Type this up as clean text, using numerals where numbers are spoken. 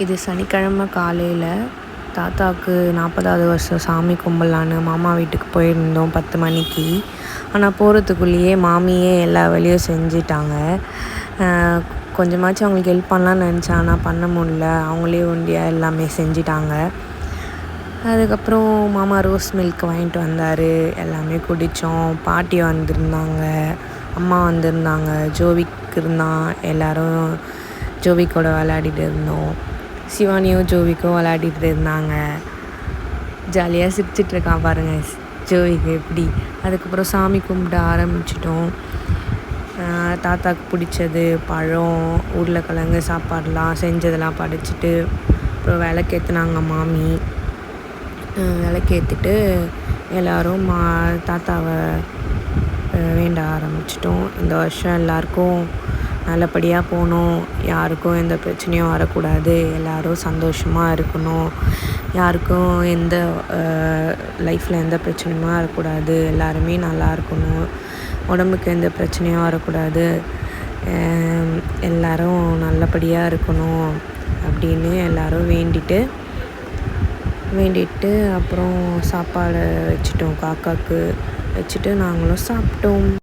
இது சனிக்கிழமை காலையில் தாத்தாவுக்கு 40வது வருஷம் சாமி கும்பலான்னு மாமா வீட்டுக்கு போயிருந்தோம் 10 மணிக்கு. ஆனால் போகிறதுக்குள்ளேயே மாமியே எல்லா வேலையும் செஞ்சிட்டாங்க. கொஞ்சமாச்சும் அவங்களுக்கு ஹெல்ப் பண்ணலான்னு நினச்சேன், ஆனால் பண்ண முடியல. அவங்களே ஒண்டியாக எல்லாமே செஞ்சிட்டாங்க. அதுக்கப்புறம் மாமா ரோஸ் மில்க் வாங்கிட்டு வந்தார். எல்லாமே குடித்தோம். பாட்டி வந்திருந்தாங்க, அம்மா வந்திருந்தாங்க, ஜோவிக் இருந்தான். எல்லோரும் ஜோவிக்கோட விளையாடிட்டு இருந்தோம். சிவானியும் ஜோவிக்கும் விளையாடிட்டு இருந்தாங்க. ஜாலியாக சிரிச்சிட்ருக்கான் பாருங்கள் ஜோவிக்கு எப்படி. அதுக்கப்புறம் சாமி கும்பிட ஆரம்பிச்சிட்டோம். தாத்தாவுக்கு பிடிச்சது பழம், உருளைக்கிழங்கு சாப்பாடெலாம் செஞ்சதெல்லாம் படைச்சிட்டு அப்புறம் விளக்கேற்றுனாங்க மாமி. விளக்கேற்றிட்டு எல்லோரும் தாத்தாவை வேண்ட ஆரம்பிச்சிட்டோம். இந்த வருஷம் எல்லாருக்கும் நல்லபடியாக போகணும், யாருக்கும் எந்த பிரச்சனையும் வரக்கூடாது, எல்லோரும் சந்தோஷமாக இருக்கணும், யாருக்கும் எந்த லைஃப்பில் எந்த பிரச்சனையும் வரக்கூடாது, எல்லாருமே நல்லா இருக்கணும், உடம்புக்கு எந்த பிரச்சனையும் வரக்கூடாது, எல்லோரும் நல்லபடியாக இருக்கணும் அப்படின்னு எல்லோரும் வேண்டிட்டு அப்புறம் சாப்பாடு வச்சிட்டோம். காக்காவுக்கு வச்சுட்டு நாங்களும் சாப்பிட்டோம்.